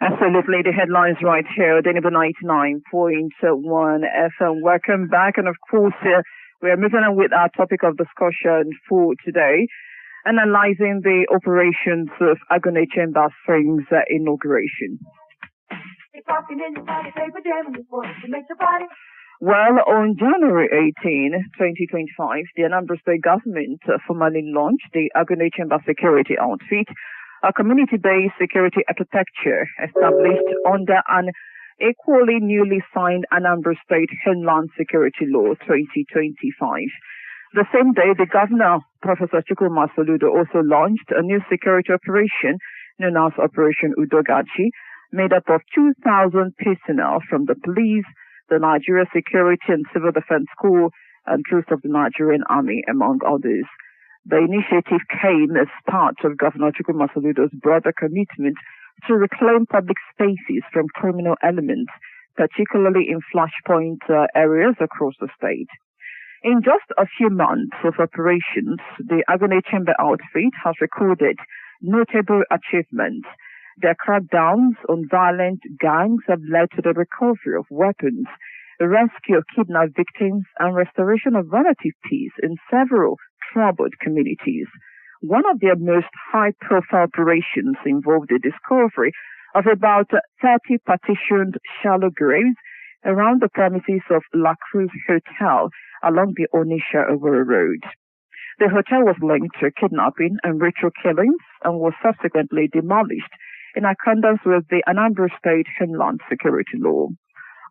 Absolutely. The headlines right here, the 99.1 FM. Welcome back. And of course, we are moving on with our topic of discussion for today, analyzing the operations of Agunaechemba Springs inauguration. Well, on January 18, 2025, the Anambra State government formally launched the Agunaechemba security outfit, a community-based security architecture established under an equally newly signed Anambra State Homeland Security Law 2025. The same day, the governor, Professor Chukwuma Soludo, also launched a new security operation known as Operation Udogachi, made up of 2,000 personnel from the police, the Nigeria Security and Civil Defense Corps, and troops of the Nigerian Army, among others. The initiative came as part of Governor Chukwuma Soludo's broader commitment to reclaim public spaces from criminal elements, particularly in flashpoint areas across the state. In just a few months of operations, the Agunaechemba outfit has recorded notable achievements. Their crackdowns on violent gangs have led to the recovery of weapons, the rescue of kidnapped victims, and restoration of relative peace in several troubled communities. One of their most high-profile operations involved the discovery of about 30 partitioned shallow graves around the premises of La Cruz Hotel along the Onitsha-Owerri Road. The hotel was linked to kidnapping and ritual killings and was subsequently demolished in accordance with the Anambra State Homeland Security Law.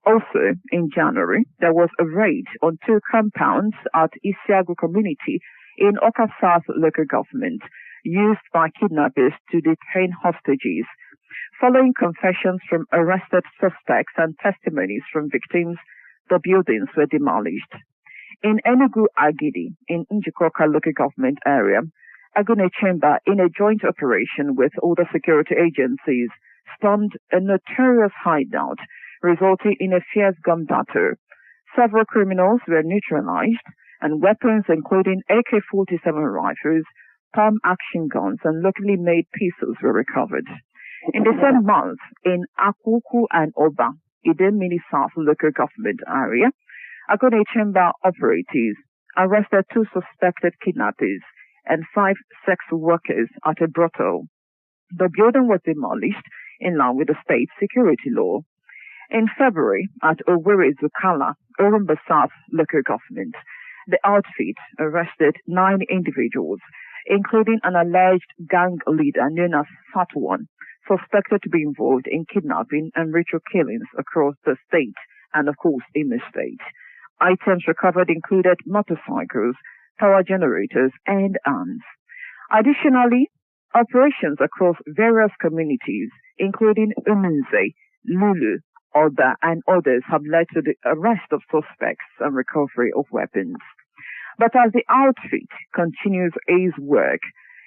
Also, in January, there was a raid on 2 compounds at Isiagu community in Awka South local government, used by kidnappers to detain hostages. Following confessions from arrested suspects and testimonies from victims, the buildings were demolished. In Enugu Agidi, in Njideka local government area, Agunaechemba, in a joint operation with other security agencies, stormed a notorious hideout, resulting in a fierce gun battle. Several criminals were neutralized, and weapons including AK-47 rifles, pump-action guns, and locally made pistols were recovered. In the same month, in Akuku and Oba, Idemili South local government area, Agunaechemba operatives arrested 2 suspected kidnappers and 5 sex workers at a brothel. The building was demolished in line with the state security law. In February, at Owerri Zukala, Orumba South local government, the outfit arrested 9 individuals, including an alleged gang leader known as Fatwan, suspected to be involved in kidnapping and ritual killings across the state and, of course, in the state. Items recovered included motorcycles, power generators, and arms. Additionally, operations across various communities, including Umunze, Lulu, Oda, and others, have led to the arrest of suspects and recovery of weapons. But as the outfit continues its work,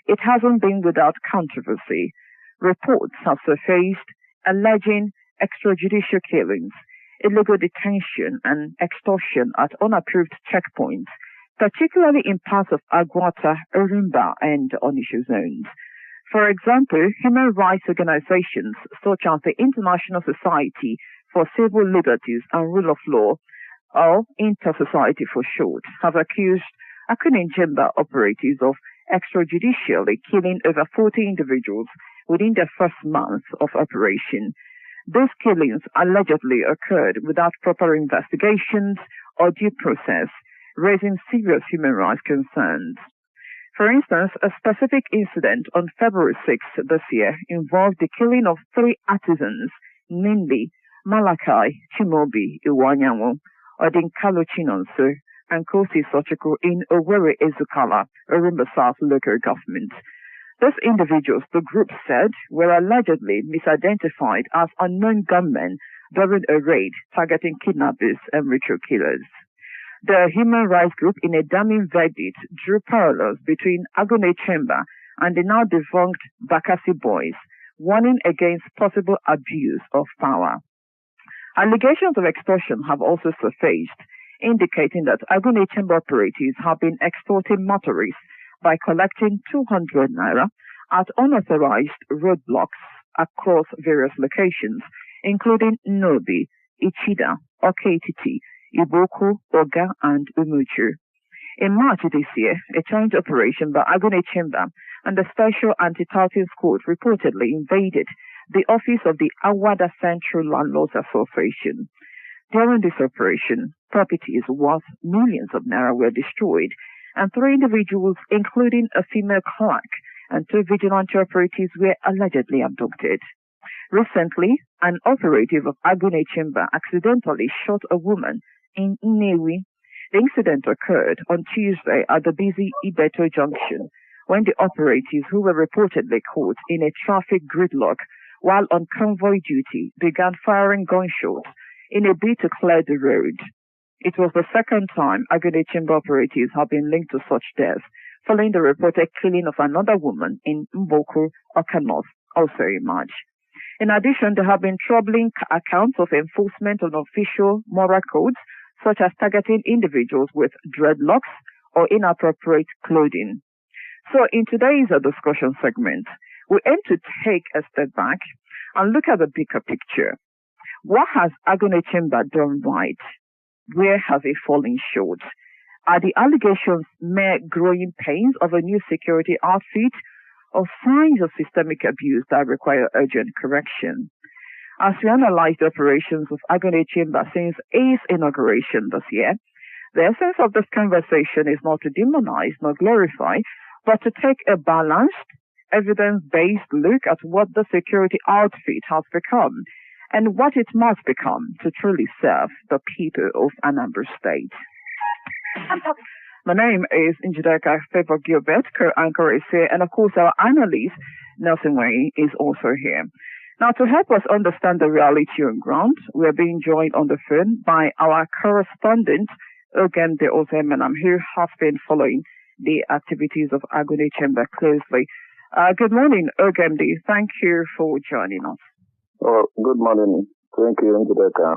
it hasn't been without controversy. Reports have surfaced alleging extrajudicial killings, illegal detention, and extortion at unapproved checkpoints, particularly in parts of Agwata, Orimba, and Onitsha zones. For example, human rights organizations such as the International Society for Civil Liberties and Rule of Law, or Inter-Society for short, have accused Agunaechemba operatives of extrajudicially killing over 40 individuals within their first month of operation. These killings allegedly occurred without proper investigations or due process, raising serious human rights concerns. For instance, a specific incident on February 6th this year involved the killing of 3 artisans, namely Malachi Chimobi Iwanyanwo, Odinkalo Chinonso, and Kosi Sochiko in Owerri Ezukala, Orumba South local government. These individuals, the group said, were allegedly misidentified as unknown gunmen during a raid targeting kidnappers and ritual killers. The human rights group, in a damning verdict, drew parallels between Agunaechemba and the now defunct Bakassi boys, warning against possible abuse of power. Allegations of extortion have also surfaced, indicating that Agunaechemba operatives have been extorting motorists by collecting 200 naira at unauthorized roadblocks across various locations, including Nnewi, Ichida, Oketiti, Iboko, Oga, and Umuchu. In March this year, a joint operation by Agunaechemba and the Special Anti-Tartan Squad reportedly invaded the office of the Awada Central Landlords Association. During this operation, properties worth millions of naira were destroyed, and 3 individuals, including a female clerk and 2 vigilante operatives, were allegedly abducted. Recently, an operative of Agunaechemba accidentally shot a woman in Nnewi. The incident occurred on Tuesday at the busy Ibeto Junction when the operatives, who were reportedly caught in a traffic gridlock while on convoy duty, began firing gunshots in a bid to clear the road. It was the second time Agunaechemba operatives have been linked to such deaths, following the reported killing of another woman in Mboko, Awka North, also in March. In addition, there have been troubling accounts of enforcement of official moral codes, such as targeting individuals with dreadlocks or inappropriate clothing. So in today's discussion segment, we aim to take a step back and look at the bigger picture. What has Agunaechemba done right? Where has it fallen short? Are the allegations mere growing pains of a new security outfit, or signs of systemic abuse that require urgent correction? As we analyze the operations of Agunaechemba since its inauguration this year, the essence of this conversation is not to demonize nor glorify, but to take a balanced, evidence-based look at what the security outfit has become and what it must become to truly serve the people of Anambra State. My name is Njideka Gilbert, co-anchor is here, and of course our analyst, Nnewi, is also here. Now, to help us understand the reality on ground, we are being joined on the phone by our correspondent, Ogemdi Ozoemenam, who has been following the activities of Agunaechemba closely. Good morning, Ogemdi. Thank you for joining us. Oh, good morning. Thank you, Njideka.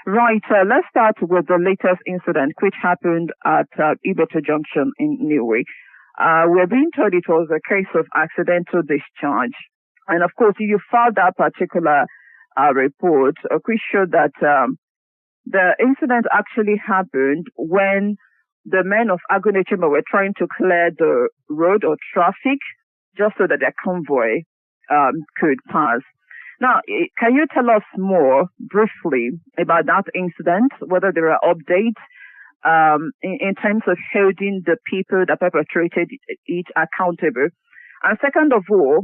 Right, let's start with the latest incident which happened at Ibeto Junction in Nnewi. We're being told it was a case of accidental discharge. And of course, you filed that particular report, which showed that the incident actually happened when the men of Agunaechemba were trying to clear the road or traffic just so that their convoy could pass. Now, can you tell us more briefly about that incident, whether there are updates in terms of holding the people that perpetrated it accountable? And second of all,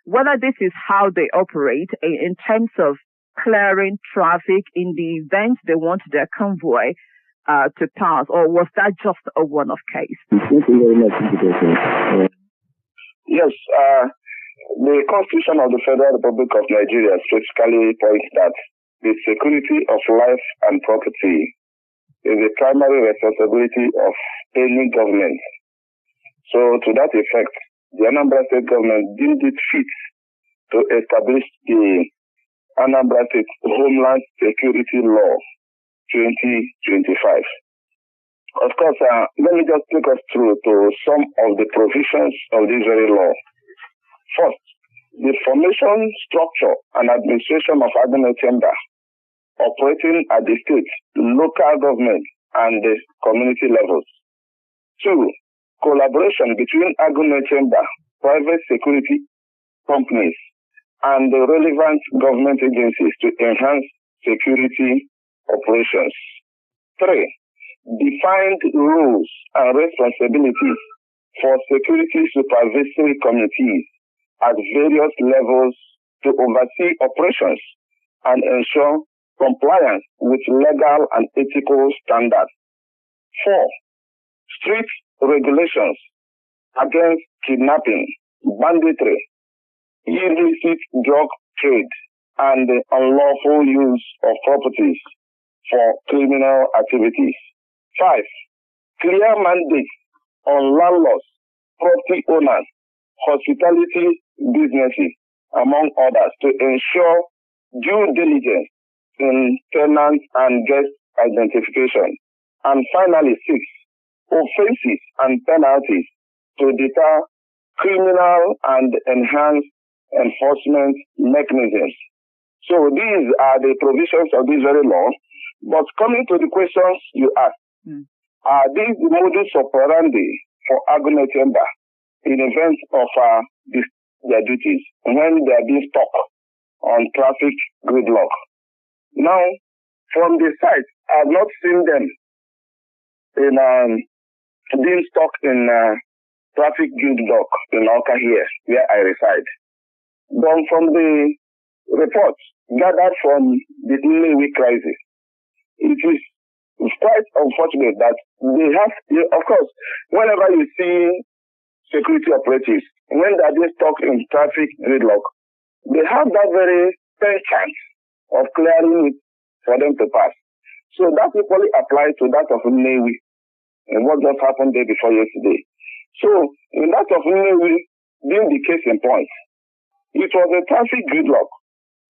whether this is how they operate in terms of clearing traffic in the event they want their convoy to pass, or was that just a one-off case? Thank you very much. Yes, the Constitution of the Federal Republic of Nigeria specifically points that the security of life and property is the primary responsibility of any government. So, to that effect, the Anambra State government deemed it fit to establish the Anambra State Homeland Security Law 2025. Of course, let me just take us through to some of the provisions of this very law. First, the formation, structure, and administration of Agunaechemba operating at the state, local government, and the community levels. 2. Collaboration between Agunaechemba, private security companies, and the relevant government agencies to enhance security operations. 3. Defined rules and responsibilities for security supervisory committees at various levels to oversee operations and ensure compliance with legal and ethical standards. 4. Strict regulations against kidnapping, banditry, illicit drug trade, and the unlawful use of properties for criminal activities. 5. Clear mandates on landlords, property owners, hospitality businesses, among others, to ensure due diligence in tenant and guest identification. And finally, 6. Offenses and penalties to deter criminal and enhance enforcement mechanisms. So these are the provisions of this very law. But coming to the questions you asked, are these the modus operandi for Agunaechemba in event of their duties when they are being stuck on traffic gridlock? Now, from the site, I have not seen them in being stuck in traffic gridlock in Awka here, where I reside. But from the reports gathered from the Nnewi crisis, it is quite unfortunate that they have, of course, whenever you see security operatives, when they are being stuck in traffic gridlock, they have that very fair chance of clearing it for them to pass. So that equally applies to that of Nnewi and what just happened day before yesterday. So in that of Nnewi, being the case in point, it was a traffic gridlock.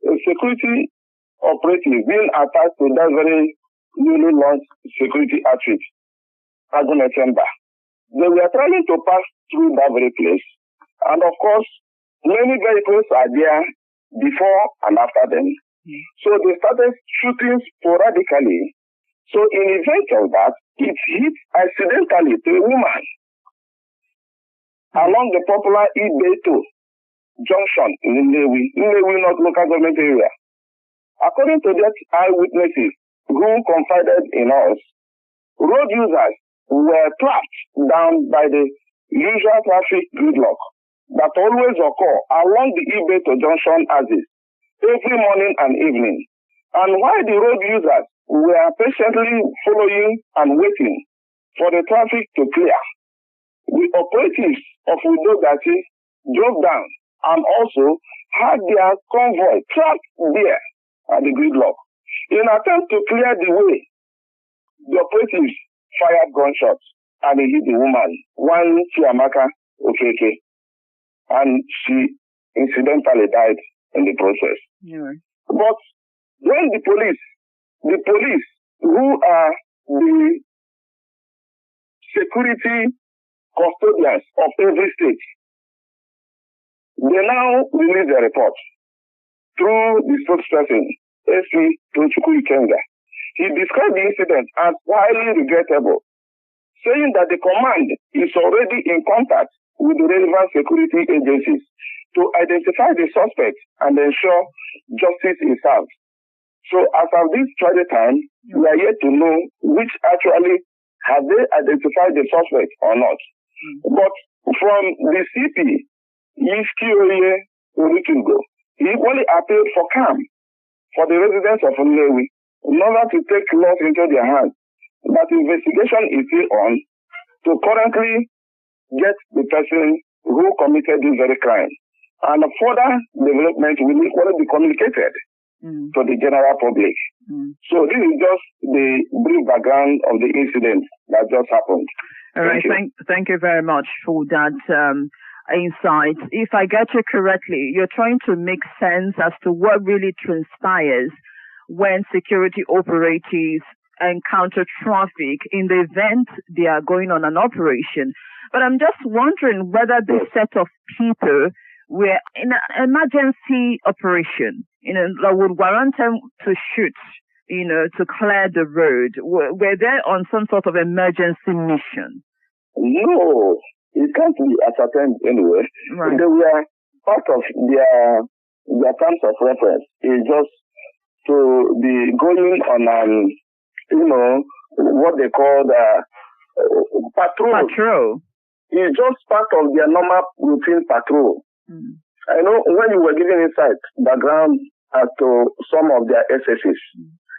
A security operative being attached to that very newly launched security outfit, Agunaechemba. They were trying to pass through that very place. And of course, many vehicles are there before and after them. So they started shooting sporadically. So in event of that, it hit accidentally to a woman along the popular Ibeto Junction in Nnewi, not local government area. According to that eyewitnesses who confided in us, road users were trapped down by the usual traffic gridlock that always occur along the Ibeto Junction axis every morning and evening. And while the road users were patiently following and waiting for the traffic to clear, the operatives of Udogati drove down and also had their convoy trapped there at the gridlock. In an attempt to clear the way, the operatives fired gunshots and they hit the woman, one Chiamaka Okeke, and she incidentally died in the process. Yeah. But when the police who are the security custodians of every state, they now release a report through the spokesperson, SP Agunaechemba. He described the incident as highly regrettable, saying that the command is already in contact with the relevant security agencies to identify the suspect and ensure justice is served. So as of this tragic time, we are yet to know which actually have they identified the suspect or not. But from the CP, Yiskioye Olutungo, he equally appealed for calm for the residents of Nnewi in order to take laws into their hands. That investigation is still on to currently get the person who committed this very crime. And further development will equally be communicated to the general public. So this is just the brief background of the incident that just happened. All right, thank you very much for that insight. If I get you correctly, you're trying to make sense as to what really transpires when security operatives encounter traffic in the event they are going on an operation. But I'm just wondering whether this set of people were in an emergency operation, that would warrant them to shoot, to clear the road. Were they on some sort of emergency mission? No, it can't be ascertained anyway. Right. They were part of their terms of reference. It's just to be going on what they call patrol. It's just part of their normal routine patrol. I know when you were giving insight background as to some of their SSs,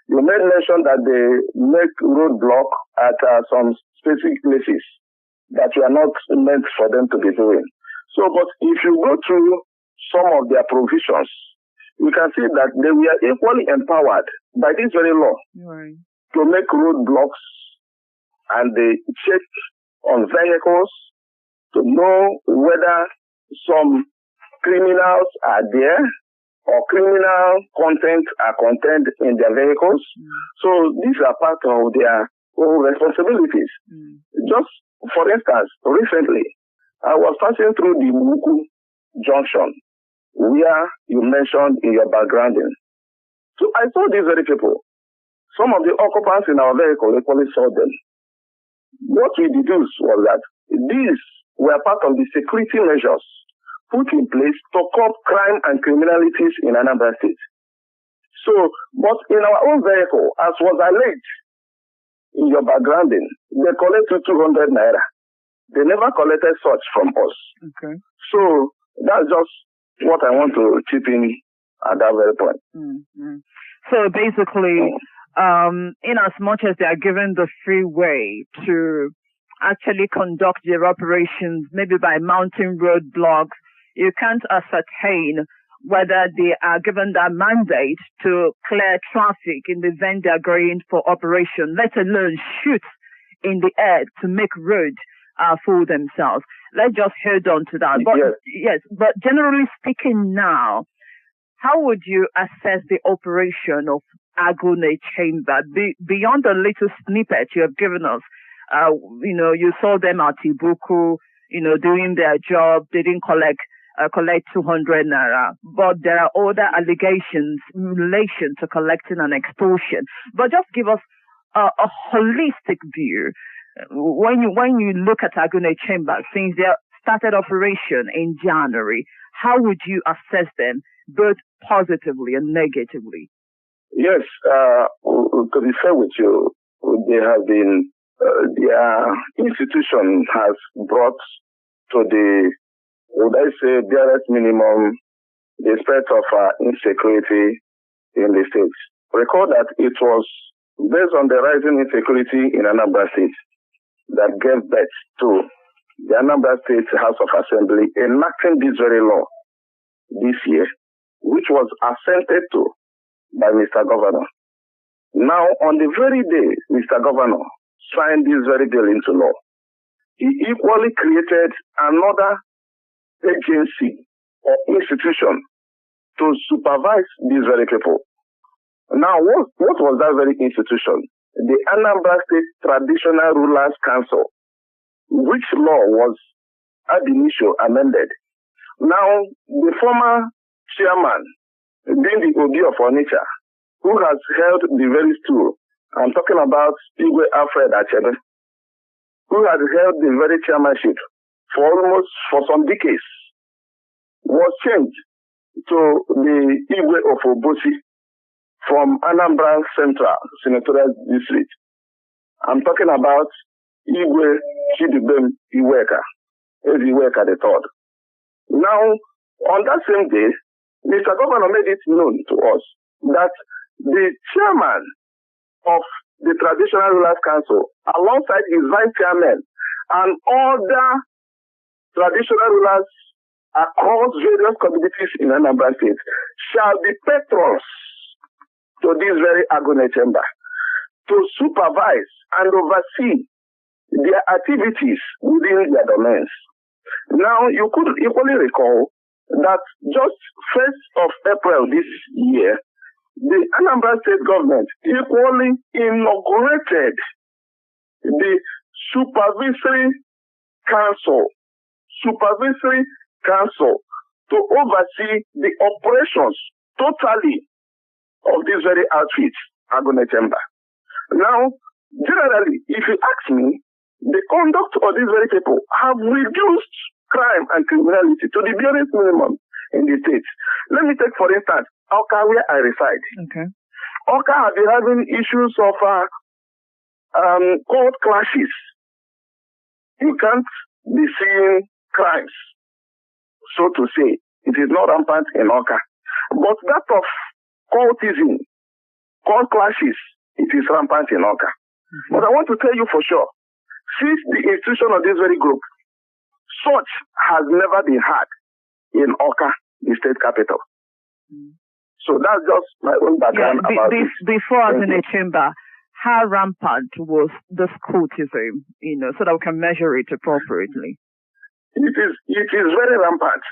you made mention that they make roadblock at some specific places that were not meant for them to be doing. So, but if you go through some of their provisions, you can see that they were equally empowered by this very law to make roadblocks, and they check on vehicles to know whether some criminals are there or criminal content are contained in their vehicles. So these are part of their own responsibilities. Just for instance, recently, I was passing through the Ibeto Junction where you mentioned in your backgrounding. So I saw these very people. Some of the occupants in our vehicle equally saw them. What we deduced was that these were part of the security measures put in place to curb crime and criminalities in Anambra State. So, but in our own vehicle, as was alleged in your backgrounding, they collected 200 naira. They never collected such from us. Okay. So that's just what I want to chip in at that very point. Mm-hmm. So basically, in as much as they are given the free way to actually conduct their operations, maybe by mounting roadblocks, you can't ascertain whether they are given that mandate to clear traffic in the event they are going for operation, let alone shoot in the air to make road for themselves. Let's just hold on to that. But yes, but generally speaking now, how would you assess the operation of Agunaechemba beyond the little snippet you have given us? You saw them at Ibuku, doing their job. They didn't collect 200 naira. But there are other allegations in relation to collecting an extortion. But just give us a holistic view. When you look at Agunaechemba, since they started operation in January, how would you assess them, both positively and negatively? Yes, to be fair with you, they have been, their institution has brought to the, would I say, barest minimum, the spread of insecurity in the state. Recall that it was based on the rising insecurity in Anambra State that gave birth to the Anambra State House of Assembly enacting this very law this year, which was assented to by Mr. Governor. Now, on the very day Mr. Governor signed this very bill into law, he equally created another agency or institution to supervise these very people. Now, what was that very institution? The Anambra State Traditional Rulers Council, which law was ab initio amended. Now, the former chairman, being the Obi of Onitsha, who has held the very stool, I'm talking about Alfred Achebe, who has held the very chairmanship for some decades, was changed to the Igwe of Obosi from Anambra Central Senatorial District. I'm talking about Igwe Chidubem Iweka, Iweka III. Now, on that same day, Mr. Governor made it known to us that the chairman of the Traditional Rulers Council, alongside his vice chairman and other traditional rulers across various communities in Anambra State, shall be patrons to this very Agunaechemba to supervise and oversee their activities within their domains. Now, you could equally recall that just 1st of April this year, the Anambra State government equally inaugurated the Supervisory Council to oversee the operations totally of this very outfit, Agunaechemba. Now, generally, if you ask me, the conduct of these very people have reduced crime and criminality to the barest minimum in the state. Let me take, for instance, Awka, where I reside. Okay. Awka have been having issues of court clashes. You can't be seeing crimes, so to say. It is not rampant in Awka. But that of cultism, court clashes, it is rampant in Awka. Mm-hmm. But I want to tell you for sure, since the institution of this very group, such has never been had in Awka, the state capital. Mm-hmm. So that's just my own background about this. Before Agunaechemba, how rampant was this cultism, so that we can measure it appropriately? It is very rampant.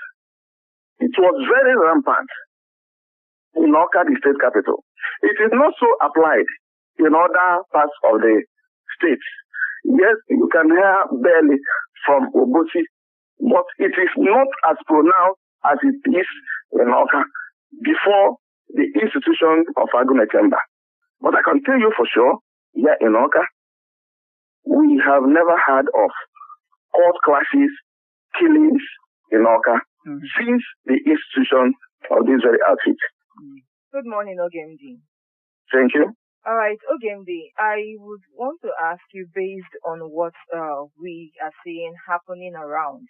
It was very rampant in Awka, the state capital. It is not so applied in other parts of the state. Yes, you can hear barely from Obosi, but it is not as pronounced as it is in Awka before the institution of Agunaechemba. But I can tell you for sure, here in Awka, we have never heard of court clashes, killings in Awka since the institution of this very outfit. Good morning, Ogemdi. Thank you. All right, Ogemdi, I would want to ask you, based on what we are seeing happening around,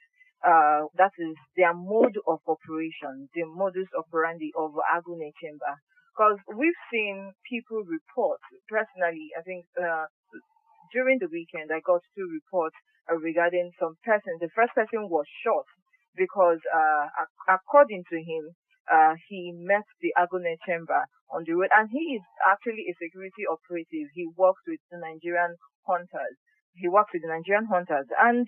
that is their mode of operation, the modus operandi of Agunaechemba. Because we've seen people report, personally, I think during the weekend, I got 2 reports regarding some person. The first person was shot because, according to him, he met the Agunaechemba on the road, and he is actually a security operative. He works with the Nigerian hunters. And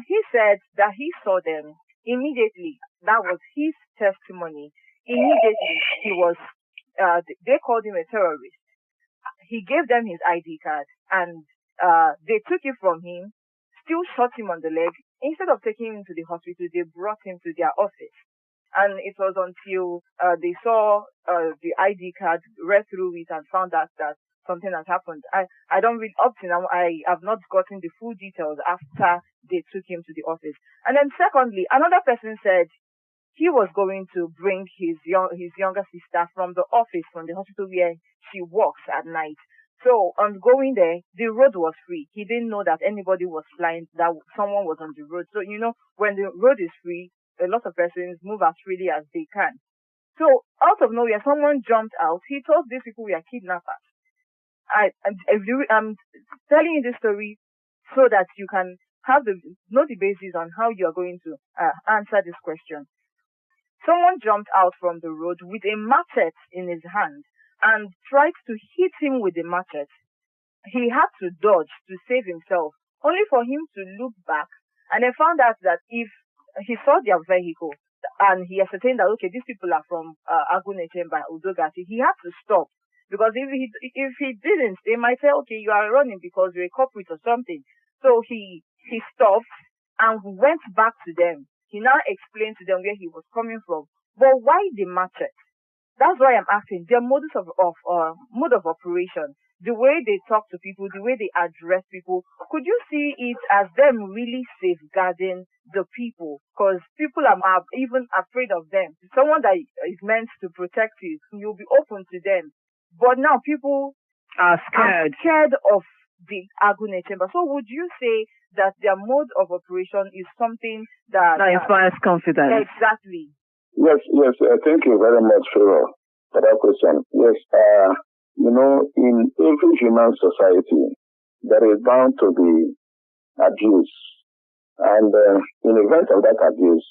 he said that he saw them immediately. That was his testimony. Immediately, he was. They called him a terrorist. He gave them his ID card, and they took it from him, still shot him on the leg. Instead of taking him to the hospital, they brought him to their office. And it was until they saw the ID card, read through it, and found out that something has happened. I don't read up to now. I have not gotten the full details after they took him to the office. And then secondly, another person said he was going to bring his younger sister from the office, from the hospital where she works at night. So on going there, the road was free. He didn't know that anybody was flying, that someone was on the road. So, when the road is free, a lot of persons move as freely as they can. So out of nowhere, someone jumped out. He told these people we are kidnappers. I'm telling you this story so that you can know the basis on how you are going to answer this question. Someone jumped out from the road with a machete in his hand and tried to hit him with the machete. He had to dodge to save himself, only for him to look back and then found out that if he saw their vehicle and he ascertained that, okay, these people are from Agunaechemba, Udogati, he had to stop. Because if he didn't, they might say, okay, you are running because you're a culprit or something. So he stopped and went back to them. He now explained to them where he was coming from. But why the machete? That's why I'm asking. Their mode of operation, the way they talk to people, the way they address people, could you see it as them really safeguarding the people? Because people are even afraid of them. Someone that is meant to protect you, you'll be open to them. But now people are scared of the Agunaechemba. So would you say that their mode of operation is something that inspires confidence? Exactly. Yes. Thank you very much for that question. Yes, in every human society, there is bound to be abuse. And in event of that abuse,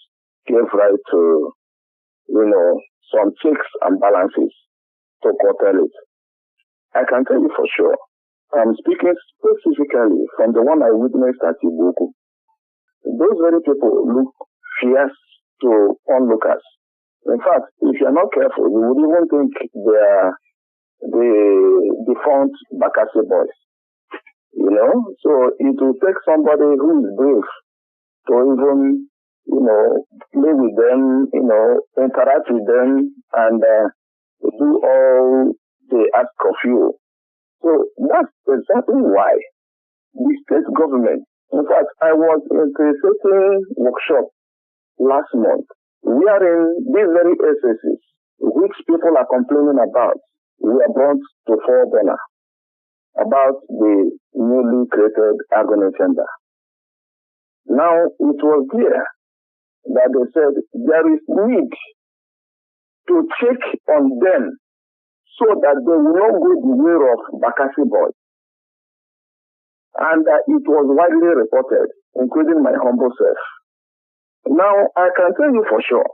give right to, some checks and balances to curtail it. I can tell you for sure. I'm speaking specifically from the one I witnessed at Ibeto. Those very people look fierce to onlookers. In fact, if you're not careful, you would even think they're the defunct Bakassi boys. So it will take somebody who is brave to even, play with them, interact with them, and do all they ask of you. So that's exactly why the state government, in fact, I was in a certain workshop last month, wherein these very SSs, which people are complaining about, were brought to forerunner about the newly created Agunaechemba. Now, it was there that they said there is need to check on them so that they will not go the way of Bakassi boys. And it was widely reported, including my humble self. Now, I can tell you for sure,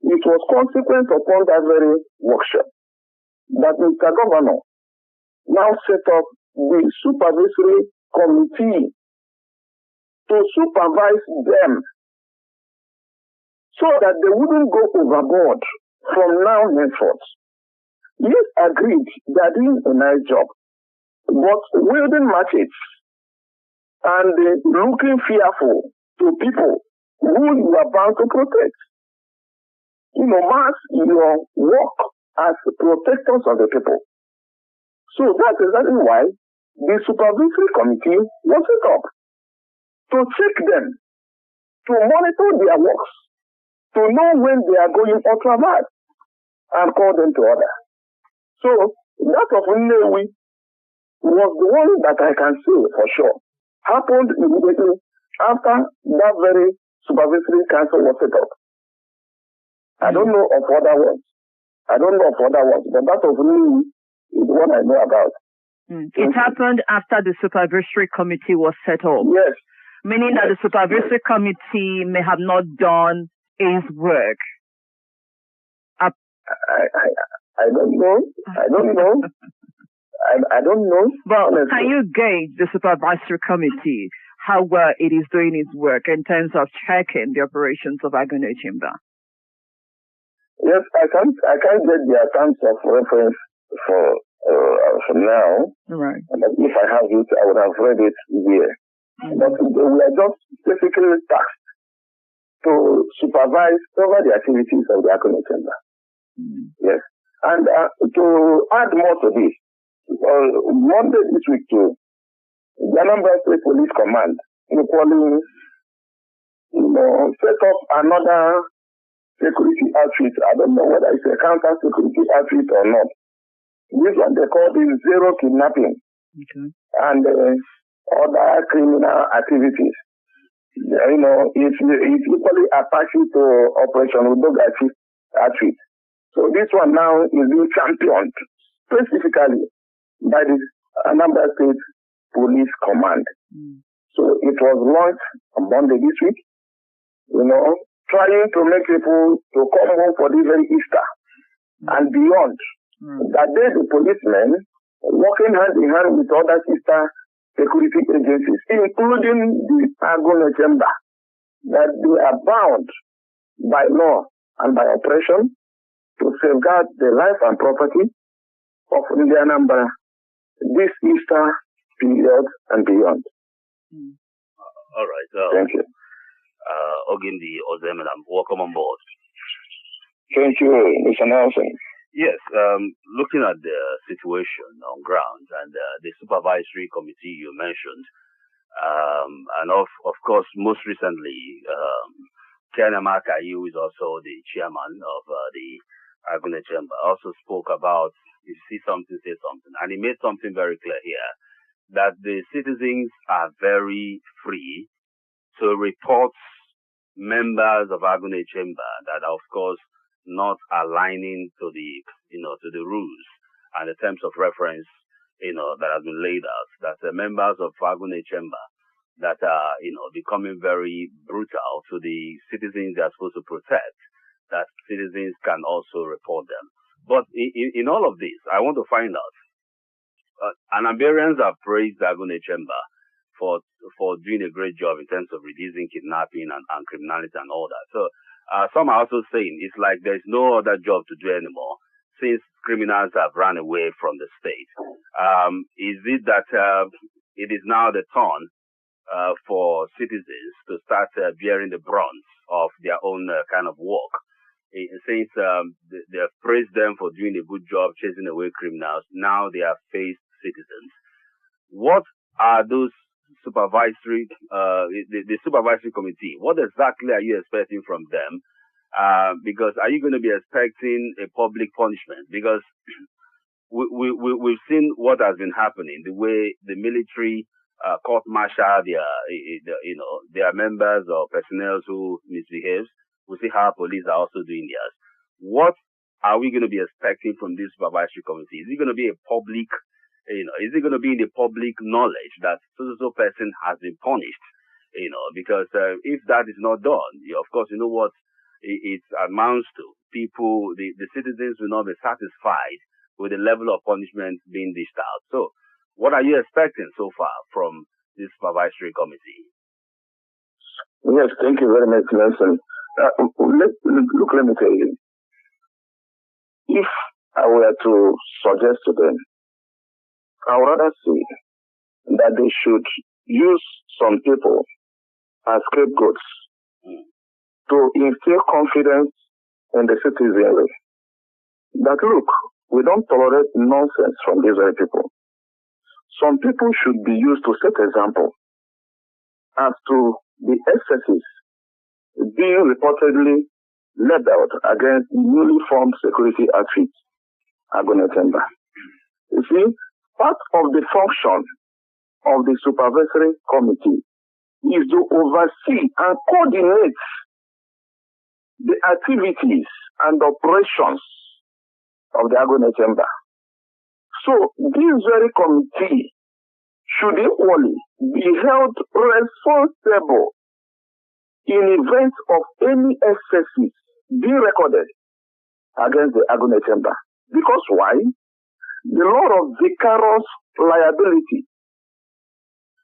it was consequent upon that very workshop that Mr. Governor now set up the Supervisory Committee to supervise them so that they wouldn't go overboard from now henceforth. Yes, agreed, they are doing a nice job, but wielding machetes and looking fearful to people who you are bound to protect. mask your work as protectors of the people. So that's exactly why the Supervisory Committee was set up to check them, to monitor their works, to know when they are going ultra bad and call them to order. So that of Nnewi was the one that I can say for sure happened immediately after that very Supervisory Council was set up. I don't know of other ones. But that of Nnewi is what I know about. It happened after the Supervisory Committee was set up. Yes. Meaning that the Supervisory Committee may have not done its work. I don't know. I don't know. But can you gauge the Supervisory Committee, how well it is doing its work in terms of checking the operations of Agunaechemba? Yes, I can't get their terms of reference for now. Right. But if I have it, I would have read it here. But we are just basically tasked to supervise over the activities of the Agunaechemba. Yes. And to add more to this, Monday this week too, the Anambra State Police Command equally, set up another security outfit. I don't know whether it's a counter security outfit or not. This one they call it zero kidnapping and other criminal activities. It's equally Apache to Operation Udogachi outfit. So this one now is being championed specifically by the Anambra State Police Command. So it was launched on Monday this week, trying to make people to come home for this very Easter and beyond. That day the policemen working hand in hand with other sister security agencies, including the Agunaechemba, that they are bound by law and by operation to safeguard the life and property of the Anambra this Easter period and beyond. All right. Thank you. Ogemdi Ozoemenam, welcome on board. Thank you, Mr. Nelson. Yes, looking at the situation on ground and the Supervisory Committee you mentioned, and of course, most recently, Kenamaka, who is also the chairman of the Agunaechemba, also spoke about, if you see something, say something. And he made something very clear here, that the citizens are very free to report members of Agunaechemba that are, of course, not aligning to the, to the rules and the terms of reference, that has been laid out, that the members of Agunaechemba that are, becoming very brutal to the citizens they are supposed to protect, that citizens can also report them. But in all of this, I want to find out, Anambarians have praised Agunaechemba for doing a great job in terms of reducing kidnapping and criminality and all that. So some are also saying it's like there's no other job to do anymore since criminals have run away from the state. Is it that it is now the turn for citizens to start bearing the brunt of their own kind of work? Since they have praised them for doing a good job chasing away criminals, now they are faced citizens. What are those supervisory, the Supervisory Committee, what exactly are you expecting from them? Because are you going to be expecting a public punishment? Because we've seen what has been happening, the way the military court-martial their members or personnel who misbehaves. We see how police are also doing theirs. What are we going to be expecting from this Supervisory Committee? Is it going to be a public, is it going to be in the public knowledge that so person has been punished? Because if that is not done, of course, you know what it amounts to. People, the citizens will not be satisfied with the level of punishment being dished out. So what are you expecting so far from this Supervisory Committee? Yes, thank you very much, Nelson. Let me tell you. If I were to suggest to them, I would rather say that they should use some people as scapegoats to instill confidence in the citizenry that, look, we don't tolerate nonsense from these very people. Some people should be used to set example as to the excesses being reportedly leveled against newly formed security outfit, Agunaechemba. You see, part of the function of the Supervisory Committee is to oversee and coordinate the activities and operations of the Agunaechemba. So this very committee should equally be held responsible in event of any excesses being recorded against the Agunaechemba. Because why? The law of vicarious liability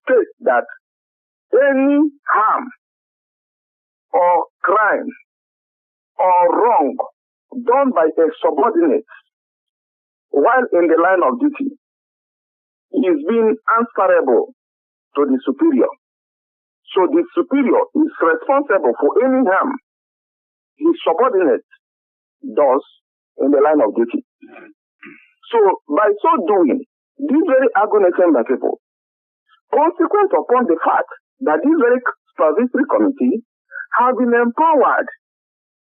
states that any harm or crime or wrong done by a subordinate while in the line of duty is being answerable to the superior. So the superior is responsible for any harm his subordinate does in the line of duty. So by so doing, these very Agunaechemba people, consequent upon the fact that this very supervisory committee have been empowered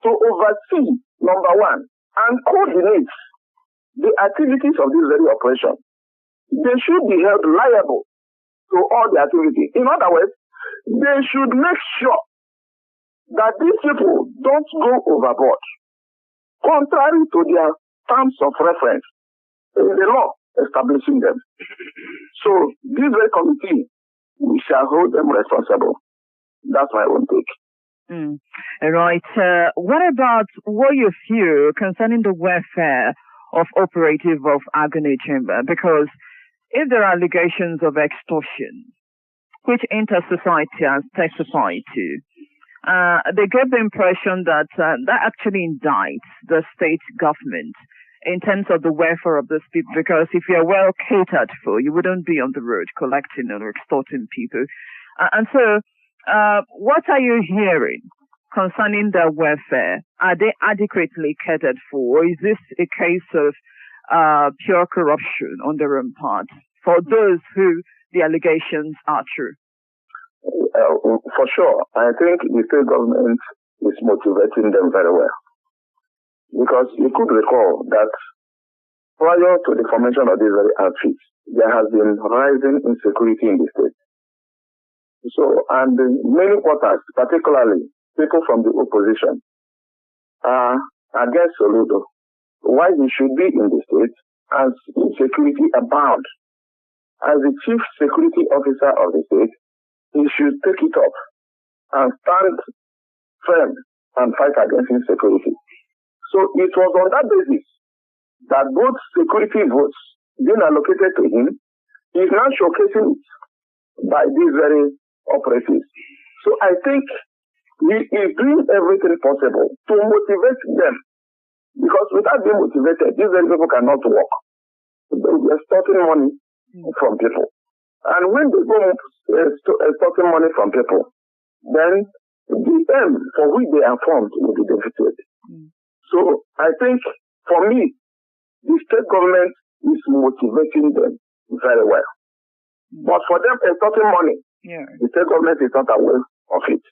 to oversee, number one, and coordinate the activities of this very operation, they should be held liable to all the activities. In other words, they should make sure that these people don't go overboard, contrary to their terms of reference in the law establishing them. So this very committee, we shall hold them responsible. That's my own take. Right. What about what you feel concerning the welfare of operative of Agunaechemba? Because if there are allegations of extortion, which inter-society has testified to, they get the impression that that actually indicts the state government in terms of the welfare of those people, because if you're well catered for, you wouldn't be on the road collecting or extorting people. And so, what are you hearing concerning their welfare? Are they adequately catered for? Or is this a case of pure corruption on their own part for those who the allegations are true? For sure. I think the state government is motivating them very well. Because you could recall that prior to the formation of these very outfits, there has been rising insecurity in the state. So, and in many quarters, particularly people from the opposition, are against Soludo. Why he should be in the state as insecurity abound. As the chief security officer of the state, he should take it up and stand firm and fight against insecurity. So it was on that basis that both security votes being allocated to him is now showcasing it by these very operatives. So I think he is doing everything possible to motivate them, because without being motivated, these very people cannot work. They will be extorting money from people. And when they go extorting money from people, then the aim for which they are formed will be defeated. So I think, for me, the state government is motivating them very well. But for them extorting money, the state government is not aware of it.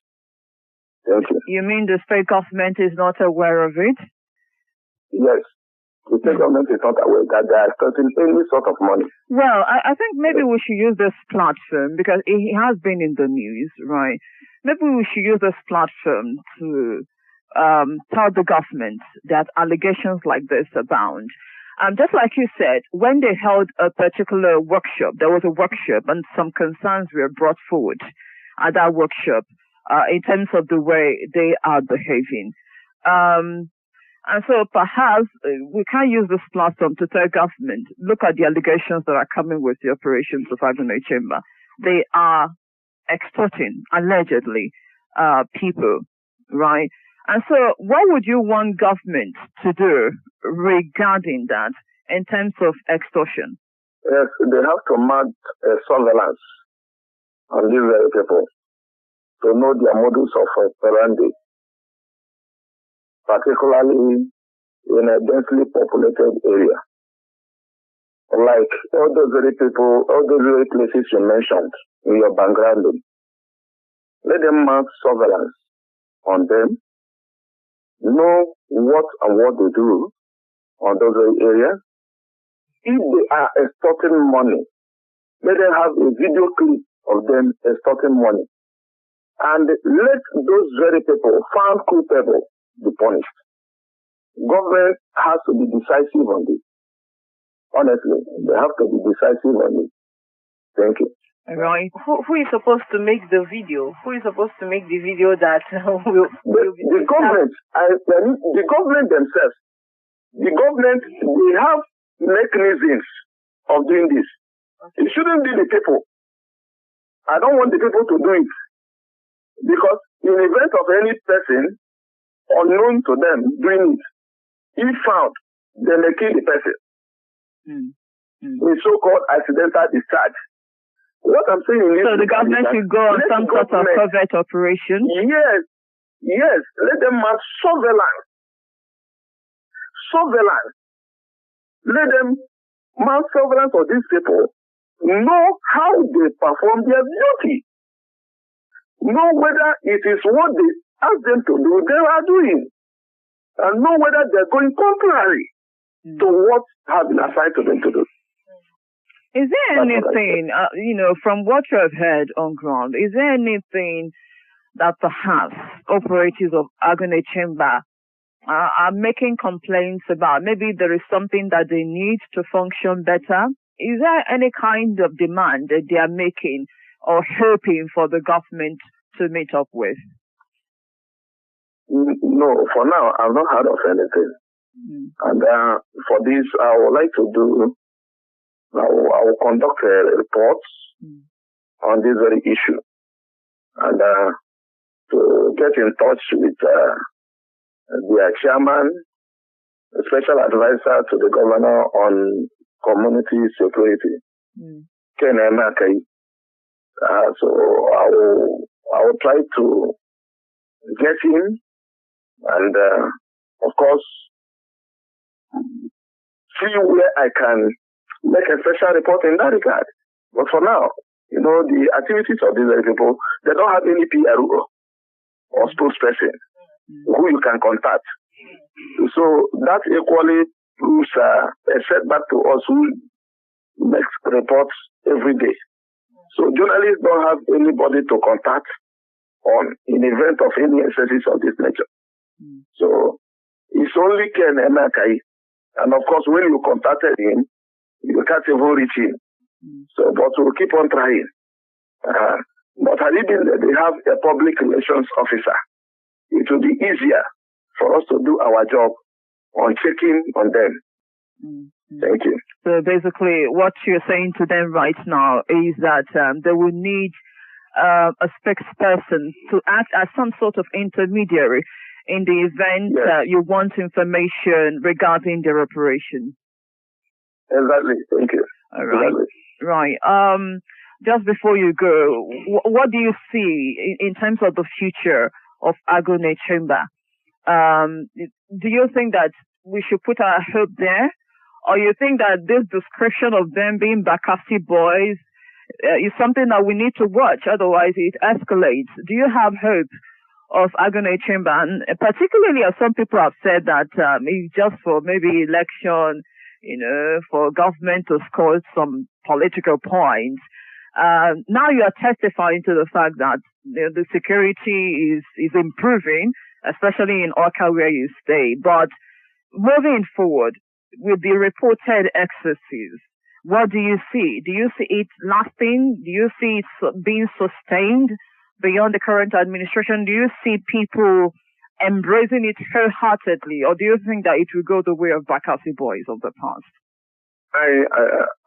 Thank you. You mean the state government is not aware of it? Yes. The state government is not aware that they are extorting any sort of money. Well, I think maybe we should use this platform, because it has been in the news, right? Maybe we should use this platform to tell the government that allegations like this abound. Just like you said, when they held a particular workshop, there was a workshop and some concerns were brought forward at that workshop in terms of the way they are behaving. And so perhaps we can use this platform to tell government, look at the allegations that are coming with the operations of Agunaechemba. They are extorting, allegedly, people, right? And so what would you want government to do regarding that in terms of extortion? Yes, they have to mount surveillance on these very people to know their modus of operandi. particularly in a densely populated area. Like all those very people, all those very places you mentioned in your backgrounding. Let them mount surveillance on them, know what and what they do on those very areas. If they are extorting money, let them have a video clip of them extorting money. And let those very people found culpable be punished. Government has to be decisive on this. Honestly, they have to be decisive on this. Thank you. Right. Who is supposed to make the video? Who is supposed to make the video that will be... The government, the government themselves, the government, they have mechanisms of doing this. It shouldn't be the people. I don't want the people to do it. Because in the event of any person unknown to them doing it, if found, they may kill the person. With so-called accidental discharge. What I'm saying is... So the government should go on some sort of covert operation? Yes. Let them have surveillance. Let them mount surveillance of these people, know how they perform their duty, know whether it is what they ask them to do, they are doing, and know whether they're going contrary to what has been assigned to them to do. Is there anything, from what you have heard on ground, is there anything that perhaps operatives of Agunaechemba are making complaints about? Maybe there is something that they need to function better. Is there any kind of demand that they are making or hoping for the government to meet up with? No, for now, I've not heard of anything. And for this, I would like to do, I will conduct a report on this very issue and to get in touch with their chairman, a special advisor to the governor on community security, Nnewi. So I will try to get him and, of course, see where I can make a special report in that regard. But for now, the activities of these people, they don't have any PRO or spokesperson who you can contact. So that equally proves a setback to us who makes reports every day. So journalists don't have anybody to contact on in event of any excesses of this nature. So it's only Nnewi. And of course, when you contacted him, you can't even reach him. So, but we'll keep on trying. But had it been that they have a public relations officer, it will be easier for us to do our job on checking on them. Thank you. So basically, what you're saying to them right now is that they will need a spokesperson to act as some sort of intermediary in the event you want information regarding their operation. Exactly. Thank you. All right. Exactly. Right. Just before you go, what do you see in terms of the future of Agunaechemba? Do you think that we should put our hope there? Or you think that this description of them being Bakassi boys is something that we need to watch, otherwise it escalates? Do you have hope of Agunaechemba? And particularly as some people have said that it's just for maybe election, for government to score some political points. Now you are testifying to the fact that the security is improving, especially in Awka where you stay. But moving forward, with the reported excesses, what do you see? Do you see it lasting? Do you see it being sustained beyond the current administration? Do you see people embracing it wholeheartedly, or do you think that it will go the way of Bakassi boys of the past? I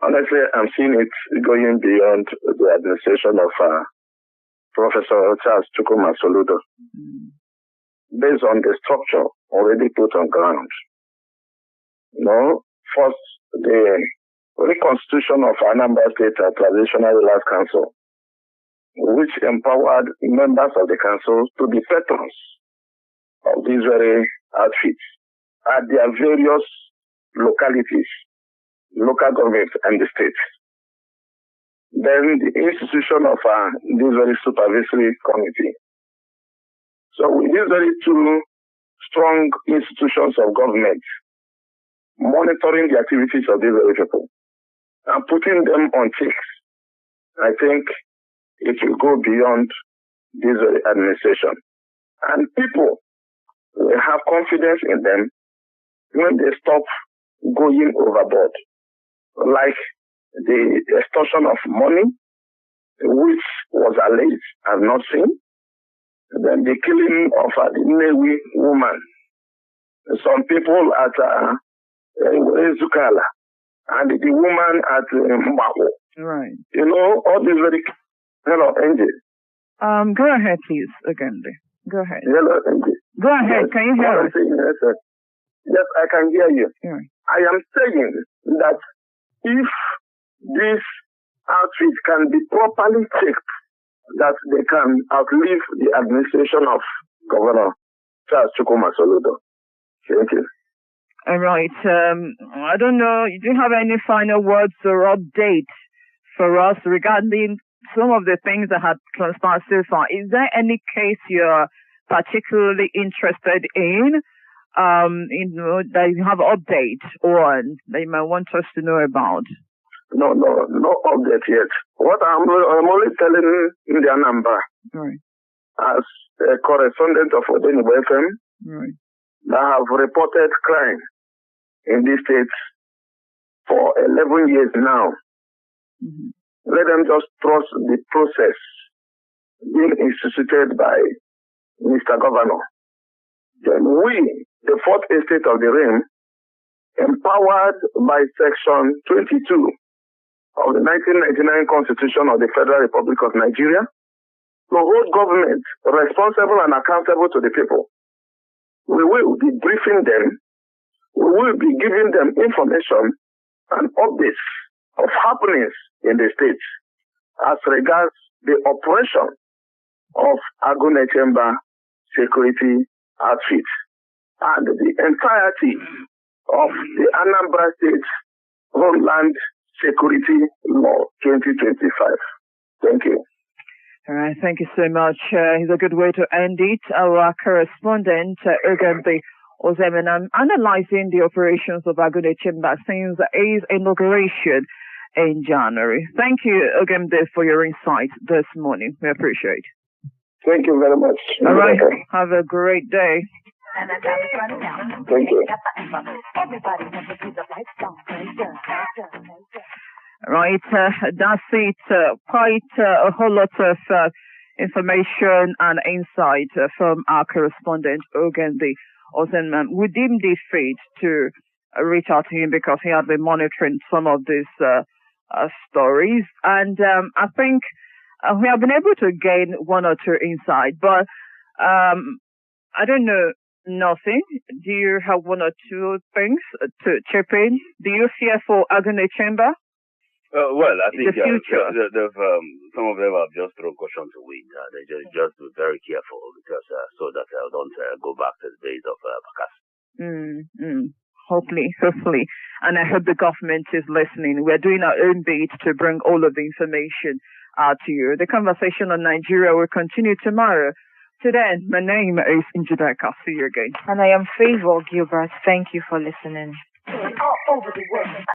honestly, I'm seeing it going beyond the administration of Professor Charles Chukwuma Soludo, based on the structure already put on ground. First, the reconstitution of Anambra State Transitional Relief Council, which empowered members of the council to be patrons of these very outfits at their various localities, local governments, and the states. Then the institution of this very supervisory committee. So with these very two strong institutions of government monitoring the activities of these very people and putting them on checks, I think it will go beyond this very administration. And people will have confidence in them when they stop going overboard, like the extortion of money, which was alleged and not seen, then the killing of the Nnewi woman, some people at Zukala, and the woman at Mbako. Right. You know, all these very... Hello, Angie. Go ahead, please, Ogemdi. Go ahead. Hello, Angie. Go ahead. Yes. Can you hear us? Yes, I can hear you. Yeah. I am saying that if this outfit can be properly checked, that they can outlive the administration of Governor Charles Chukwuma Soludo. Thank you. All right. I don't know. Do you have any final words or updates for us regarding some of the things that had transpired so far? Is there any case you're particularly interested in, that you have updates on that you might want us to know about? No update yet. What I'm only telling in the Anambra, right, as a correspondent of Odenigbo FM, right, that have reported crime in these states for 11 years now. Mm-hmm. Let them just trust the process being instituted by Mr. Governor. Then we, the fourth estate of the realm, empowered by Section 22 of the 1999 Constitution of the Federal Republic of Nigeria, to hold government responsible and accountable to the people. We will be briefing them. We will be giving them information and updates of happenings in the states as regards the operation of Agunaechemba security outfit and the entirety of the Anambra State Homeland Security Law 2025. Thank you. All right, thank you so much. It's a good way to end it. Our correspondent, Ogemdi Ozoemenam, analyzing the operations of Agunaechemba since his inauguration in January. Thank you, Ogemdi, for your insight this morning. We appreciate it. Thank you very much. All right, have a great day. Thank you. Right, that's it. Quite a whole lot of information and insight from our correspondent, Ogemdi Ozoemenam. We deemed it fit to reach out to him because he had been monitoring some of these stories. And I think we have been able to gain one or two insight. But I don't know, nothing. Do you have one or two things to chip in? Do you fear for Agunaechemba? Well, I think they've, some of them have just thrown caution to wind. They just be very careful because so that they don't go back to the days of Bakas. Hopefully. And I hope the government is listening. We're doing our own bit to bring all of the information out to you. The conversation on Nigeria will continue tomorrow. Till then, my name is Njideka. See you again. And I am Favor Gilbert. Thank you for listening. All over the world.